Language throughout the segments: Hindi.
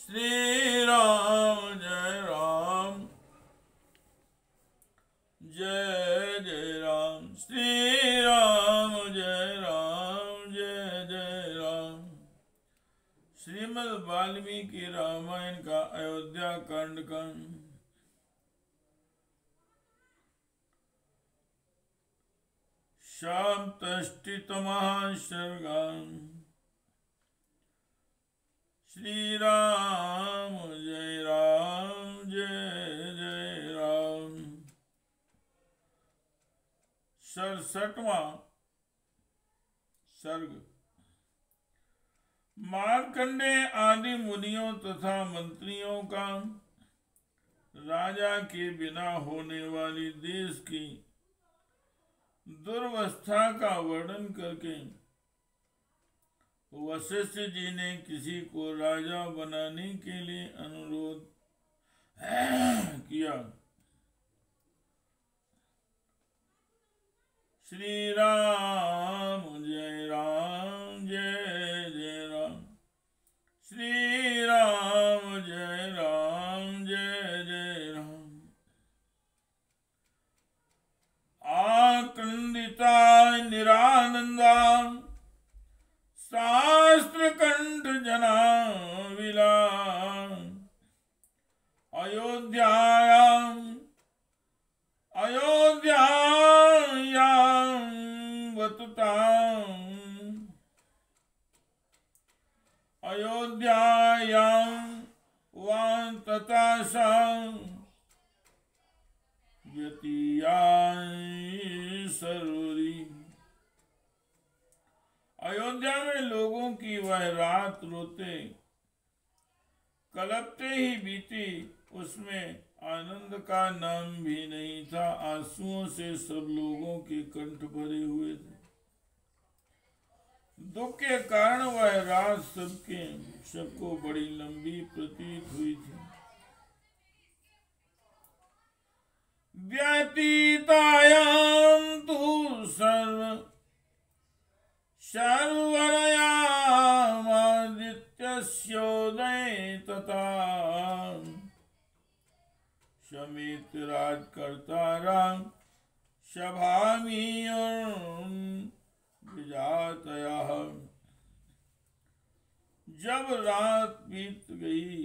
श्री राम जय राम जय जय राम। श्री राम जय राम जय जय राम। श्रीमद् वाल्मीकि रामायण का अयोध्या कांड का सप्तष्टितमः सर्गः। श्री राम जय जय राम। 67वां सर्ग। मार्कंडेय आदि मुनियों तथा मंत्रियों का राजा के बिना होने वाली देश की दुर्वस्था का वर्णन करके वशिष्ठ जी ने किसी को राजा बनाने के लिए अनुरोध किया। श्री राम जय जय राम। श्री राम जय जय राम। आक्रंदिता निरानंदा शास्त्र कंठ जना विला अयोध्यायां वतुतां अयोध्यायां वान्ततासां व्यतीयाय सरोरी। अयोध्या में लोगों की वह रात रोते कलपते ही बीती। उसमें आनंद का नाम भी नहीं था। आंसुओं से सब लोगों के कंठ भरे हुए थे। दुख के कारण वह रात सबको बड़ी लंबी प्रतीत हुई थी। व्यतीतायां तु सर्वरयामादित्यस्योदये तथा शमित राजकर्तारां सभामियुर्विजातयः। जब रात बीत गई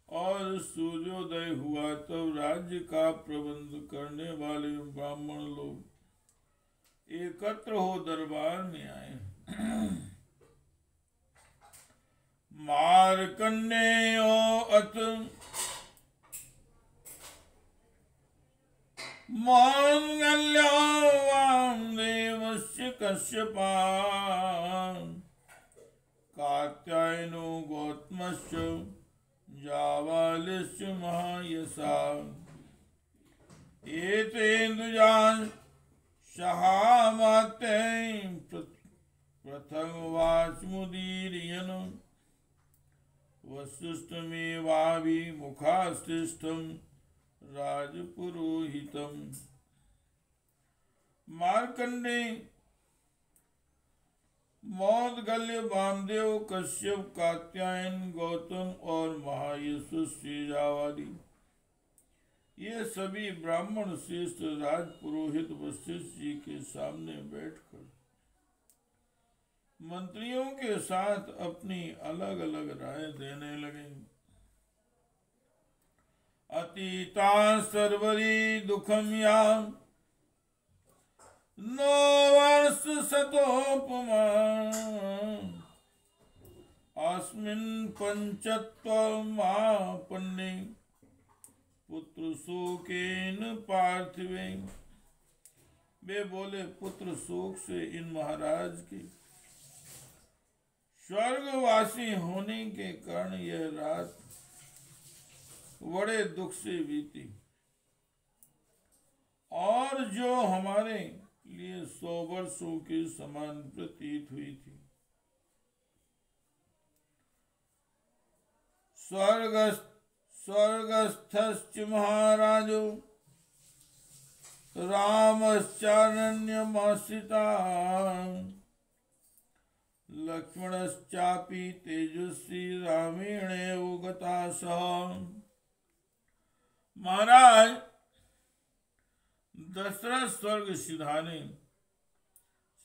और सूर्योदय हुआ तब राज्य का प्रबंध करने वाले ब्राह्मण लोग एकत्र हो दरबार में आए। मार्कंडेयो अथ मांगल्यो वामदेवस्य कश्यपाः कात्यायनो गौतमस्य जाबालिस्य महायशाः एतेन्दुजान् सहामात्यं प्रथमवाचमुदीरयन् वसिष्ठमेवाभिमुखाश्रेष्ठं राजपुरोहितम्। मार्कंडेय, मौदगल्य, वामदेव, कश्यप, कात्यायन, गौतम और महायशस्वी जाबाली ये सभी ब्राह्मण श्रेष्ठ राजपुरोहित वशिष्ठ जी के सामने बैठकर मंत्रियों के साथ अपनी अलग अलग राय देने लगे। अतीता सर्वरी दुखम या नो वर्ष शतोपमा अस्मिन् पंचत्वमापन्ने पुत्र शोकेन पार्थिवे। वे बोले, पुत्र शोक से इन महाराज के स्वर्गवासी होने के कारण यह रात बड़े दुख से बीती और जो हमारे लिए 100 वर्षों के समान प्रतीत हुई थी। स्वर्गस्थश्च महाराजो रामश्चारण्यमाश्रिता लक्ष्मणश्चापि तेजस्वी रामेणेव गता सह। महाराज दशरथ स्वर्ग सिधारे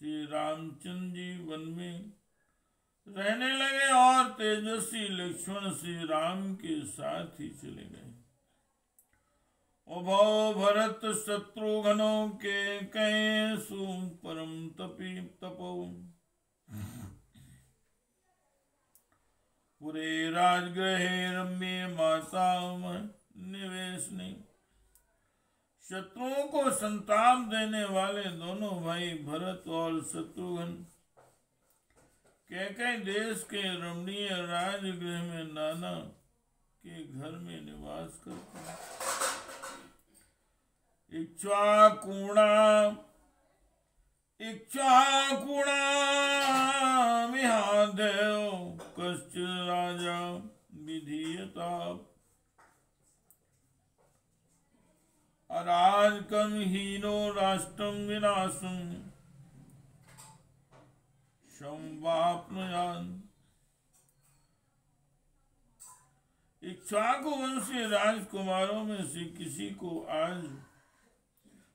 श्री रामचंद्र जी वन में रहने लगे और तेजस्वी लक्ष्मण श्री राम के साथ ही चले गए। उभौ भरत शत्रुघ्नों के कैसु परम तपी तपो। पुरे राजगृहे रम्य माता निवेशनी। शत्रुओं को संताप देने वाले दोनों भाई भरत और शत्रुघ्न कैकेयी देश के रमणीय राजगृह में नाना के घर में निवास करते हैं। इक्ष्वाकुणा मिहादेव कश्चित् राजा विधीयता। अराजकं हीनो राष्ट्रं विनाशं संवाप्नुयात्। इक्ष्वाकु वंशीय राजकुमारों में से किसी को आज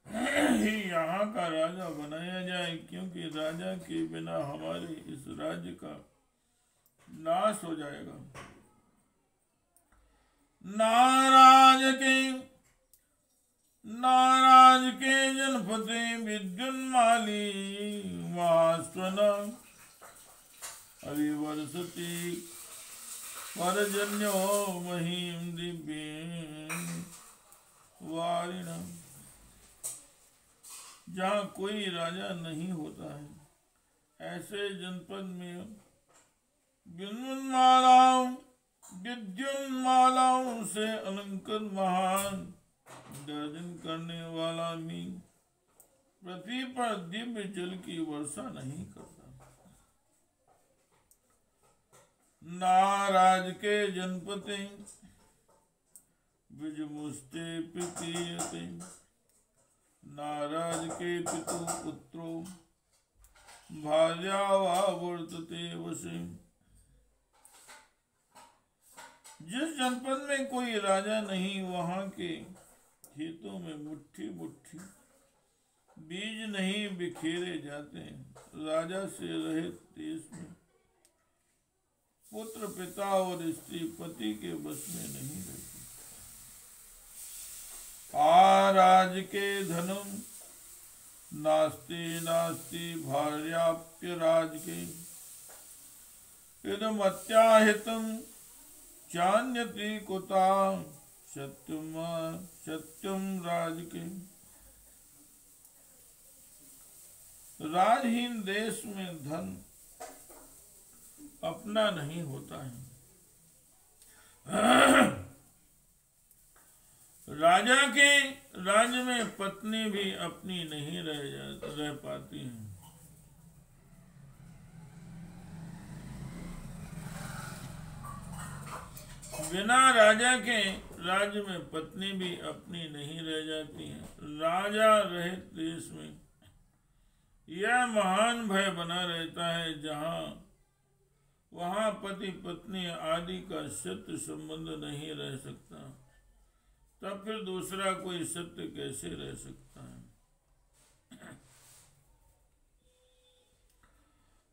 ही यहाँ का राजा बनाया जाए, क्योंकि राजा के बिना हमारे इस राज्य का नाश हो जाएगा। नाराज के जनपति विद्युन्माली वास्वन अभिवर्षति परजन्यो महीम दिव्य वारिणा। जहाँ कोई राजा नहीं होता है, ऐसे जनपद में विद्युन्मालाओं से अलंकृत महान गर्जन करने वाला मी पृथ्वी पर दिव्य जल की वर्षा नहीं करता। नाराज के जनपति विजमुष्टे पितीयते। नाराज के पितु पुत्रो भार्यावा वर्तते वशे। जिस जनपद में कोई राजा नहीं, वहां के खेतों में मुट्ठी मुट्ठी बीज नहीं बिखेरे जाते। राजा से रहित देश में पुत्र पिता और स्त्री पति के बस में नहीं रहते। आराज के धनम नास्ति नास्ति भार्याप्य राज के। इदम अत्याहितम चान्यति कुता सत्यम राज के। राजहीन देश में धन अपना नहीं होता है। राजा के राज्य में पत्नी भी अपनी नहीं रह पाती है। बिना राजा के राज्य में पत्नी भी अपनी नहीं रह जाती है। राजा रहित देश में यह महान भय बना रहता है, वहां पति पत्नी आदि का सत्य संबंध नहीं रह सकता। तब फिर दूसरा कोई सत्य कैसे रह सकता है।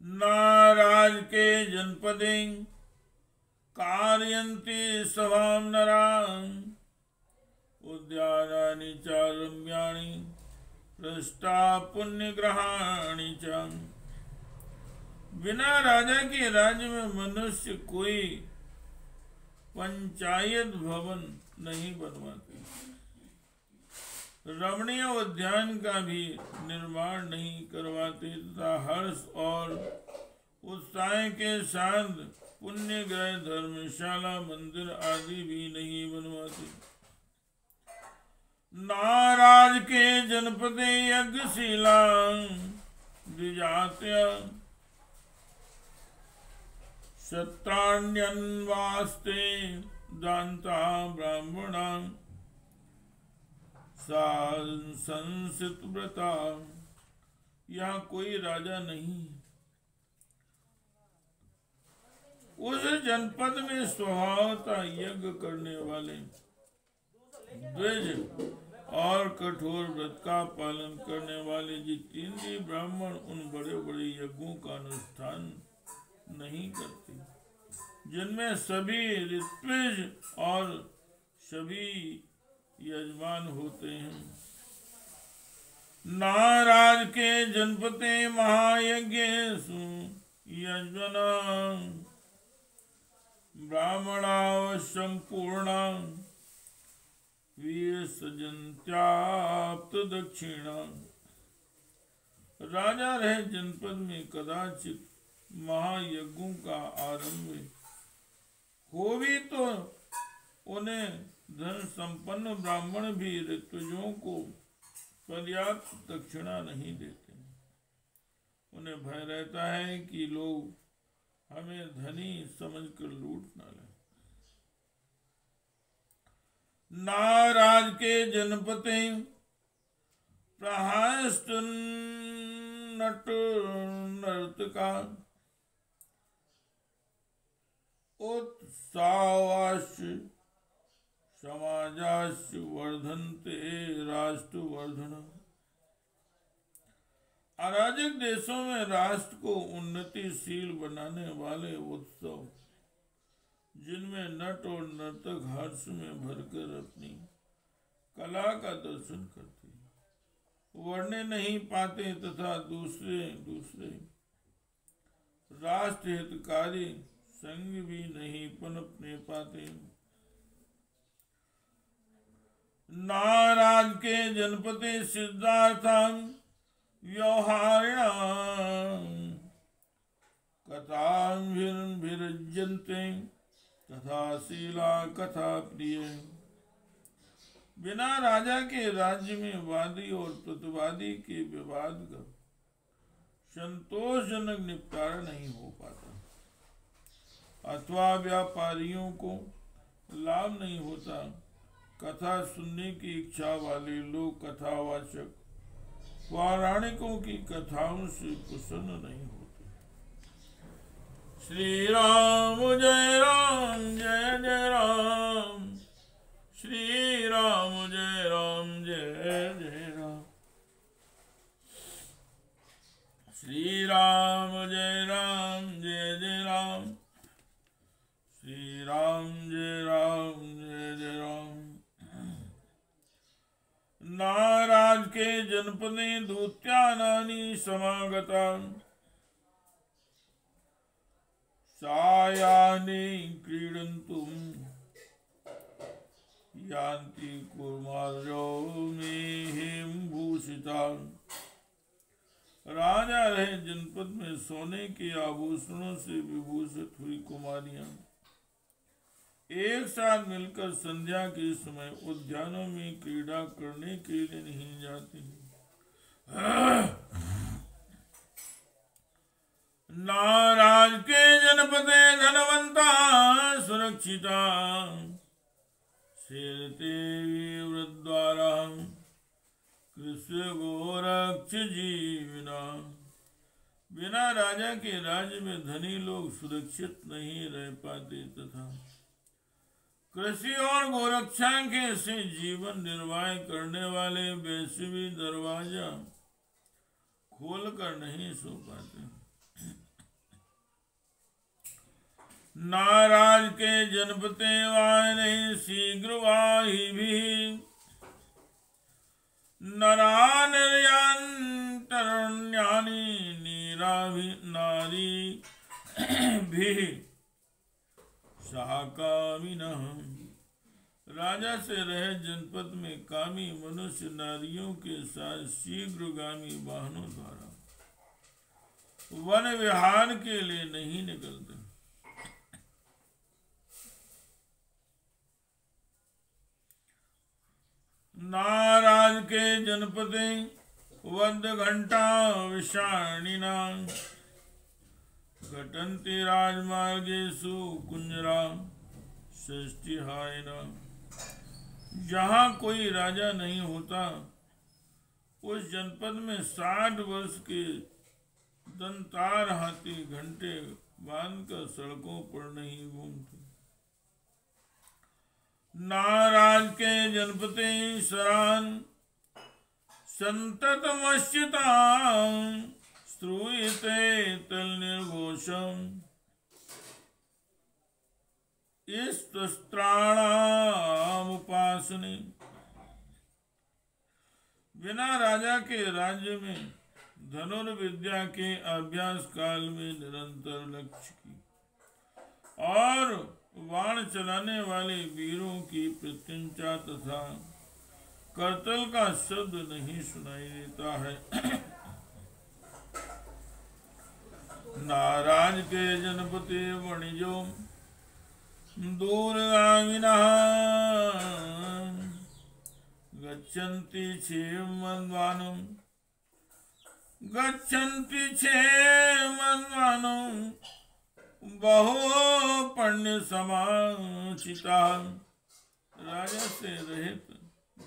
नाराज के जनपदे कारयन्ति सभां नरान् उद्यानानि च रम्याणि पृष्ठा पुण्यग्रहाणि च। बिना राजा के राज्य में मनुष्य कोई पंचायत भवन नहीं बनवाते, रमणीय उद्यान का भी निर्माण नहीं करवाते तथा हर्ष और उत्साह के साथ पुण्य ग्रह धर्मशाला मंदिर आदि भी नहीं बनवाते। नाराज के जनपदे यज्ञशिला द्विजात्य सत्राण्यन्वास्ते दान्ता ब्राह्मणा संसित व्रता। यहाँ कोई राजा नहीं, उस जनपद में स्वभावतः यज्ञ करने वाले, द्विज और कठोर व्रत का पालन करने वाले जितेंद्रीय ब्राह्मण उन बड़े बड़े यज्ञों का अनुष्ठान नहीं करते, जिनमें सभी ऋत्विज और सभी यजमान होते हैं। नाराज के जनपते महायज्ञेषु यज्ञना ब्राह्मणावश्यम पूर्णा सजंत्याप्त दक्षिणा। राजा रहे जनपद में कदाचित महायज्ञों का आरंभ हो भी तो उन्हें धन संपन्न ब्राह्मण भी ऋत्विजों को पर्याप्त दक्षिणा नहीं देते। उन्हें भय रहता है कि लोग हमें धनी समझकर लूट न लें। नाराज के जनपते प्रहास्त नट नर्तका उत्सावाश समाजाश वर्धनते राष्ट्रवर्धन। अराजक देशों में राष्ट्र को उन्नतिशील बनाने वाले उत्सव, जिनमें नट और नर्तक हर्ष में भरकर अपनी कला का दर्शन करते, वर्णने नहीं पाते तथा दूसरे राष्ट्र हितकारी संग भी नहीं पनपने पाते। नाराज के जनपते सिद्धार्था व्यवहारिणा कथाभिरज्यन्ते तथा शीला कथा प्रिय। बिना राजा के राज्य में वादी और प्रतिवादी के विवाद का संतोषजनक निपटारा नहीं हो पाता, अथवा व्यापारियों को लाभ नहीं होता। कथा सुनने की इच्छा वाले लोग कथावाचक पौराणिकों की कथाओं से प्रसन्न नहीं होते। श्री राम जय जय राम, श्री राम जय जय राम, श्री राम जय जय राम, श्री राम जय राम। नाराज के जनपदे दूत्यानानि समागता सायानि क्रीडन्तुम यान्ति कुर्मार्जो में भूषिता। राजा रहे जनपद में सोने के आभूषणों से विभूषित हुई कुमारियां एक साथ मिलकर संध्या के समय उद्यानों में क्रीड़ा करने के लिए नहीं जाती। नाराज के जनपदे धनवंता सुरक्षिता शेरते वृद्वारा कृष्ण गोरक्ष जीवना। बिना राजा के राज्य में धनी लोग सुरक्षित नहीं रह पाते तथा कृषि और गोरक्षा के से जीवन निर्वाह करने वाले वैश्य भी दरवाजा खोलकर नहीं सो पाते। नाराज के जनपते वायने शीघ्र वाही भी नरान्यानी नारी भी साकामिनः। राजा से रहे जनपद में कामी मनुष्य नारियों के साथ शीघ्रगामी वाहनों द्वारा वन विहार के लिए नहीं निकलते। नाराज के जनपदे वद घंटा विषाणिना घटन्ति राजमार्गेषु कुंजरा षष्टिहायना। जहाँ कोई राजा नहीं होता उस जनपद में 60 वर्ष के दंतार हाथी घंटे बांधकर सड़कों पर नहीं घूमते। नाराज के जनपति सरान संततमश्चिता श्रूयते तल निर्घोषम इस्तस्त्राणामुपासने। बिना राजा के राज्य में धनुर्विद्या के अभ्यास काल में निरंतर लक्ष्य की और बाण चलाने वाले वीरों की प्रत्यंचा तथा करतल का शब्द नहीं सुनाई देता है। नाराज के जनपति वणिजो दूरगामिनः गच्छन्ति क्षेमन्वानं बहु पुण्य समाचिता। राजा से रहित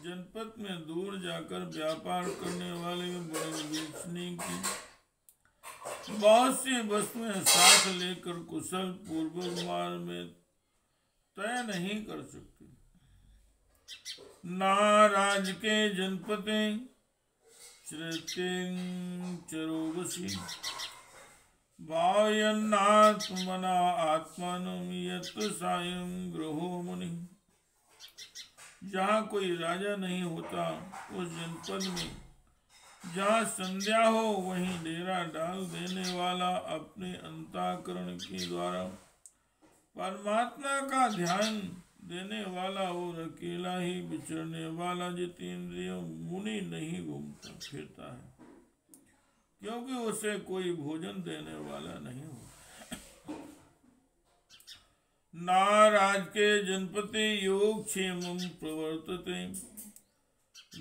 जनपद में दूर जाकर व्यापार करने वाले बड़े बेचने की बहुत सी वस्तुएं साथ लेकर कुशल पूर्वक मार्ग में तय नहीं कर सकते। नाराज के जनपति चरोगसी भावयन्नात्मना आत्मानं यत् सायं गृहो मुनि। जहाँ कोई राजा नहीं होता उस जनपद में जहाँ संध्या हो वहीं डेरा डाल देने वाला अपने अंतःकरण के द्वारा परमात्मा का ध्यान देने वाला और अकेला ही विचरने वाला जितेंद्रिय मुनि नहीं घूमता फिरता है, क्योंकि उसे कोई भोजन देने वाला नहीं होता। नाराज के जनपति योग क्षेमं प्रवर्तते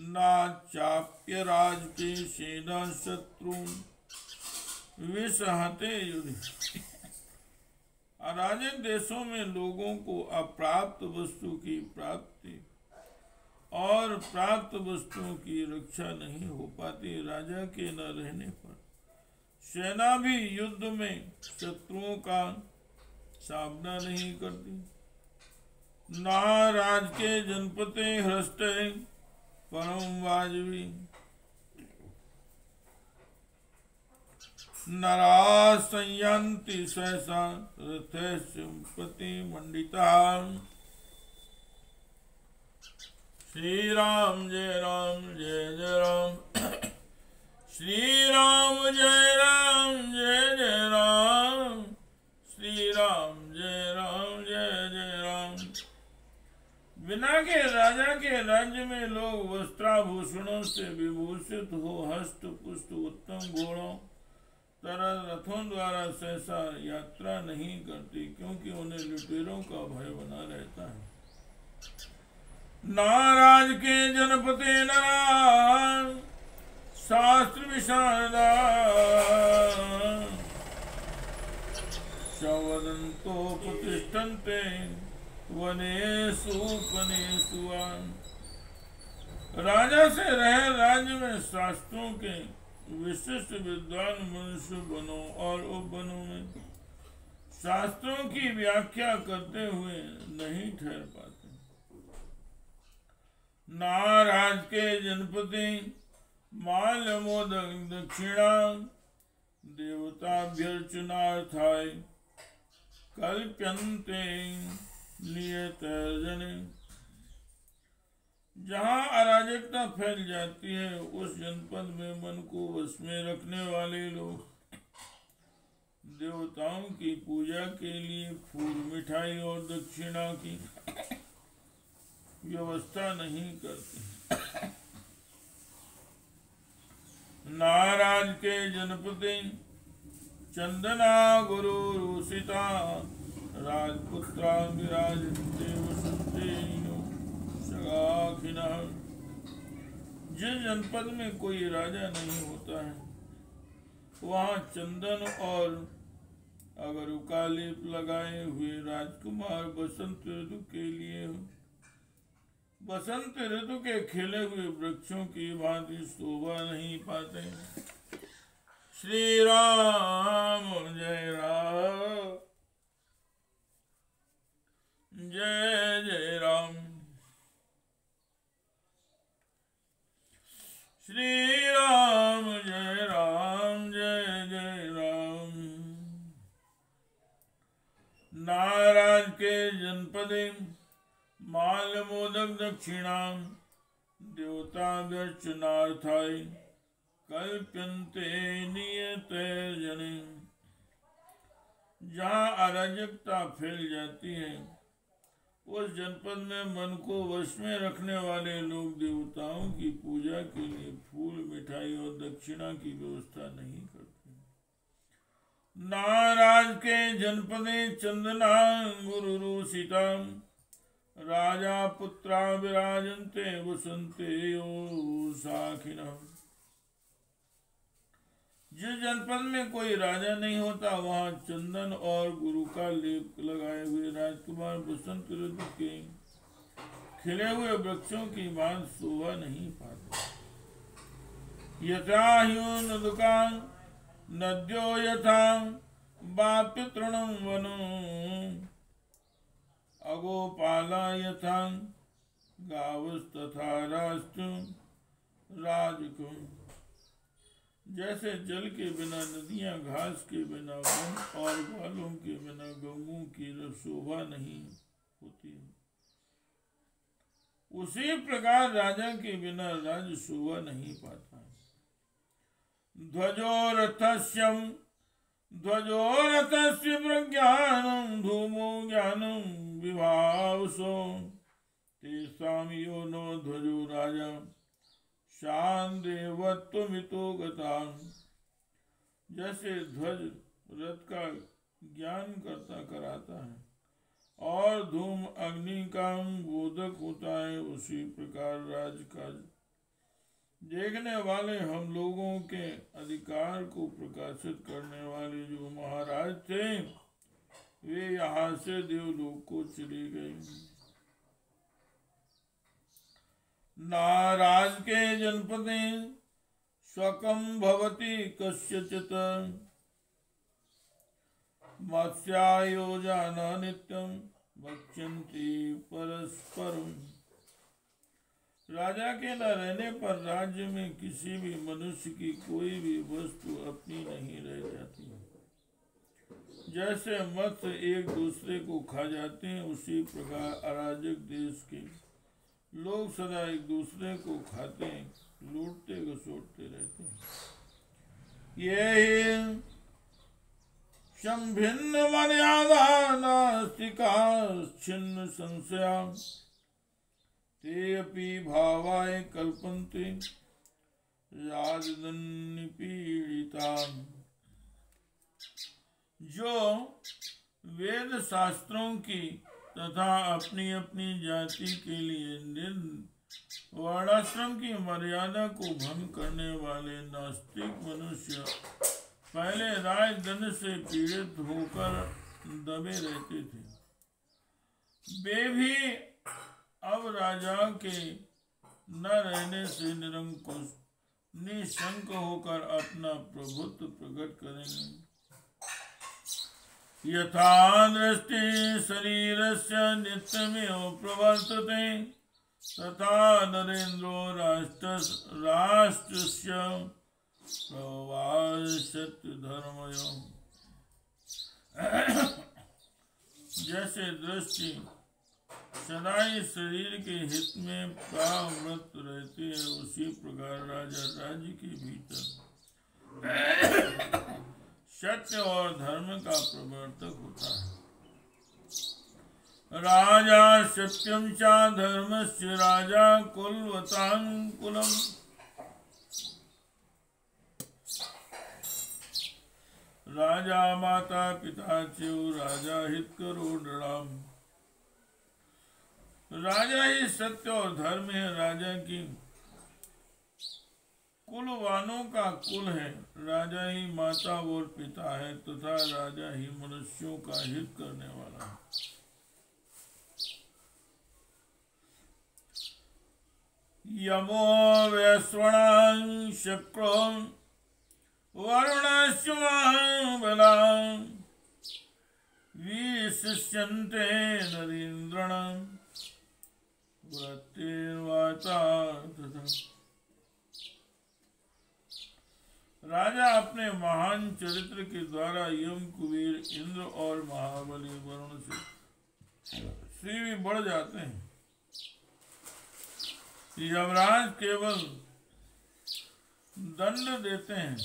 नाचाप्य राज के सेना शत्रु विसहते युधि। अराजक देशों में लोगों को अप्राप्त वस्तु की प्राप्ति और प्राप्त वस्तुओं की रक्षा नहीं हो पाती। राजा के न रहने पर सेना भी युद्ध में शत्रुओं का सामना नहीं करती। नाराज के जनपति हृष्ट परम वाजवी नरा संयंति सहसा रथस्य प्रतिमंडिता। श्री राम जय जय राम श्री राम जय जय राम श्री राम जय जय राम। बिना के राजा के राज्य में लोग वस्त्राभूषणों से विभूषित हो हस्त पुष्ट उत्तम घोड़ों तरह रथों द्वारा सहसा यात्रा नहीं करती, क्योंकि उन्हें लुटेरों का भय बना रहता है। नाराज के जनपति नारायण शास्त्र विशारदा शवदंतो प्रतिष्ठन्ते वनेषु वनेषु। राजा से रहे राज्य में शास्त्रों के विशिष्ट विद्वान मनुष्य बनों और उपवनों में शास्त्रों की व्याख्या करते हुए नहीं ठहर पाते। नाराज के जनपति माल्यमोदक दक्षिणा देवताभ्यर्चनार्थाय कल्प्यन्ते नियतर्जने। जहाँ अराजकता फैल जाती है उस जनपद में मन को वश में रखने वाले लोग देवताओं की पूजा के लिए फूल मिठाई और दक्षिणा की व्यवस्था नहीं करते। नाराज के जनपति चंदना गुरु रूसिता राजपुत्रा विराजते वसंते सगाखिना। जिस जनपद में कोई राजा नहीं होता है वहाँ चंदन और अगर उकालिप लगाए हुए राजकुमार बसंत ऋतु के लिए बसंत ऋतु के खिले हुए वृक्षों की भांति शोभा नहीं पाते। श्री राम जय राम, जय जय राम। श्री राम जय राम, जय जय राम। नाराज के जनपदे माल मोदक दक्षिणाम देवता व्यर्चनार्थाय कल्प्यन्ते नियते जने। जहाँ अराजकता फैल जाती है उस जनपद में मन को वश में रखने वाले लोग देवताओं की पूजा के लिए फूल, मिठाई और दक्षिणा की व्यवस्था नहीं करते। नाराज के जनपदे चंदना गुरु सीता राजा पुत्रा विराजन्ते वसन्ते यो साखिनः। जिस जनपद में कोई राजा नहीं होता वहां चंदन और गुरु का लेप लगाए हुए राजकुमार बसंत ऋतु के खिले हुए वृक्षों की बात शोभा नहीं पाते। यथा ह्यूनुदुका नद्यो यथा बाप्यतृणं वनो अगोपाला यथा गावस्तथा राष्ट्र राजकुम। जैसे जल के बिना नदियां, घास के बिना वन और बालों के बिना गंगों की शोभा नहीं होती, उसी प्रकार राजा के बिना राज्य शोभा नहीं पाता। ध्वजोरथस्य प्रज्ञानं धूमो ज्ञानं विभावसो तेषां यो नो ध्वजो राजा शान्देवत्वमितो गता। जैसे ध्वज रथ का ज्ञान कराता है और धूम अग्नि का बोधक होता है, उसी प्रकार राजकाज देखने वाले हम लोगों के अधिकार को प्रकाशित करने वाले जो महाराज थे वे यहाँ से देवलोक को चले गए। नाराज के जनपदे स्वकं भवति कस्यचित् मत्स्यायोजना नित्यं भक्ष्यन्ति परस्परम्। राजा के न रहने पर राज्य में किसी भी मनुष्य की कोई भी वस्तु अपनी नहीं रह जाती। जैसे मत्स्य एक दूसरे को खा जाते हैं, उसी प्रकार अराजक देश के लोग सदा एक दूसरे को खाते, लूटते घसोटते रहते हैं। ये संभिन्न मर्यादा नास्तिका छिन्न संशया ते अपि भावाय कल्पन्ते राजदन्य पीड़िता। जो वेद शास्त्रों की तथा अपनी अपनी जाति के लिए वर्णाश्रम की मर्यादा को भंग करने वाले नास्तिक मनुष्य पहले राजदंड से पीड़ित होकर दबे रहते थे, वे भी अब राजा के न रहने से निरंकुश निशंक होकर अपना प्रभुत्व प्रकट करेंगे। यथा दृष्टि शरीरस्य नित्यमेव प्रवर्तते तथा नरेन्द्रो राष्ट्रस्य प्रवासति धर्मयो। जैसे दृष्टि सदा ही शरीर के हित में प्रवृत्त रहती है, उसी प्रकार राजा राज्य के भीतर सत्य और धर्म का प्रवर्तक होता है। राजा सत्यम चा धर्मस्य राजा कुलवतानुकुलम्। राजा माता पिता च्यो राजा हितकरो नृणाम। राजा ही सत्य और धर्म है, राजा की कुलवानों का कुल है, राजा ही माता और पिता है तथा राजा ही मनुष्यों का हित करने वाला है। यमो वैश्वणां शक्रो वरुणस्य महाबलां विशिष्यन्ते नरीन्द्राणां वृत्तिर्वाता तथा। राजा अपने महान चरित्र के द्वारा यम, कुबेर, इंद्र और महाबली वरुण से श्री भी बढ़ जाते हैं। यमराज केवल दंड देते हैं,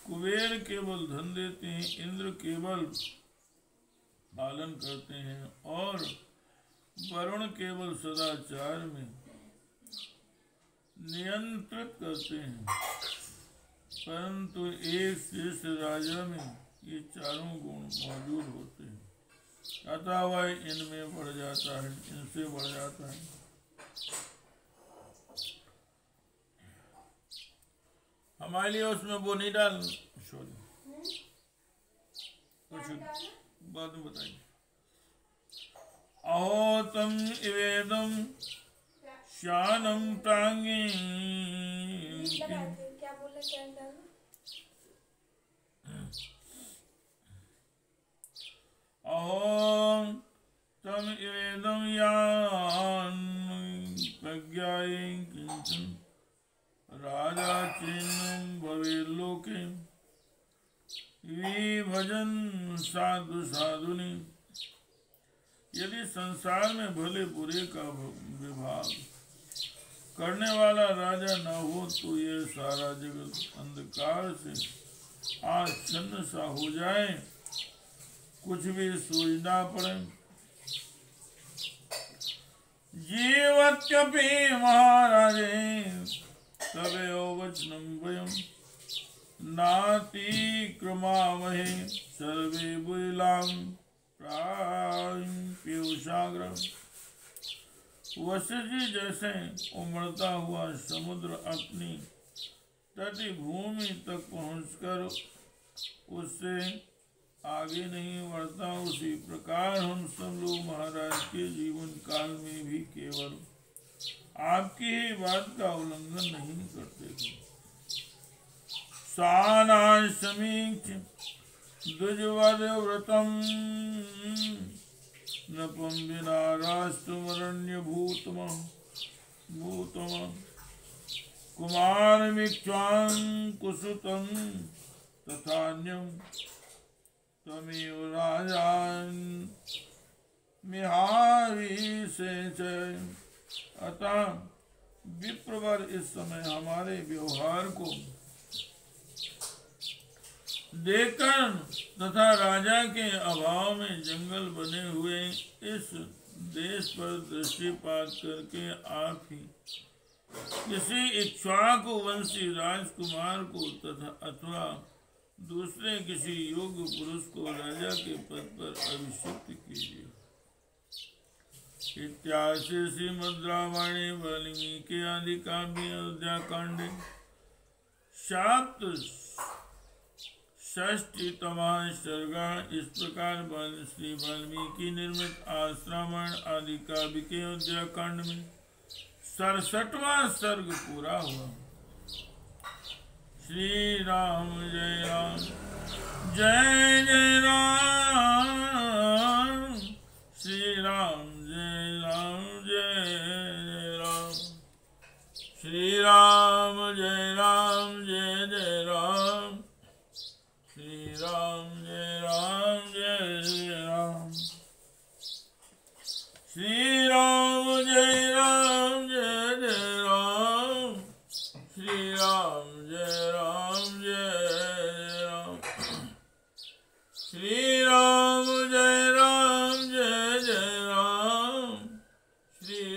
कुबेर केवल धन देते हैं, इंद्र केवल पालन करते हैं और वरुण केवल सदाचार में नियंत्रित करते हैं। परंतु एक श्रेष्ठ राजा में ये चारों गुण मौजूद होते हैं, अतः वह इनमें बढ़ जाता है, इनसे बढ़ जाता है। हमारे लिए उसमें वो नहीं डाल, सॉरी कुछ बाद में बताइए। अहो तम इवेदम श्यानम प्रांगी अहो तम इवेदम यान प्रज्ञाये किंचन राजा चिन्नं भवे लोके विभजन साधु साधुनि। यदि संसार में भले बुरे का विभाग करने वाला राजा न हो तो यह सारा जगत अंधकार से आच्छन्न सा हो जाए, कुछ भी सोचना पड़े। जीवत्यपि महाराजे तवेव वचनं वयं नातिक्रमामहे सर्वे बुलां प्राप्युषाग्रम। वशिष्ठ जी जैसे उमड़ता हुआ समुद्र अपनी तटी भूमि तक पहुंचकर उससे आगे नहीं बढ़ता, उसी प्रकार हम सब लोग महाराज के जीवन काल में भी केवल आपकी ही बात का उल्लंघन नहीं करते थे। सानां समीक्ष द्विजवद व्रतम नपम विना राष्ट्रमरण्य भूतम कुमार मिक्ष्वां कुसुतम तथान्यम तमेव राजान मिहाविषे च। अतः विप्रवर इस समय हमारे व्यवहार को देखकर तथा राजा के अभाव में जंगल बने हुए इस देश पर दृष्टिपात करके आप ही किसी इक्ष्वाकु वंशी राजकुमार को तथा अथवा दूसरे किसी योग्य पुरुष को राजा के पद पर अभिषिक्त कीजिए। इत्यादि श्रीमद् रामायणे वाल्मीकि आदि काव्ये अयोध्या कांडे षष्ठीतमः सर्गः। इस प्रकार श्री वाल्मीकि निर्मित आश्रामण आदि काव्य के अयोध्या कांड में 67वां सर्ग पूरा हुआ। श्री राम जय राम जय जय राम, श्री राम जय राम जय जय राम, श्री राम जय राम जय जय राम, श्री राम जय राम जय जय राम, श्री राम जय राम जय जय राम, श्री राम जय राम जय राम, श्री राम जय राम जय जय राम, श्री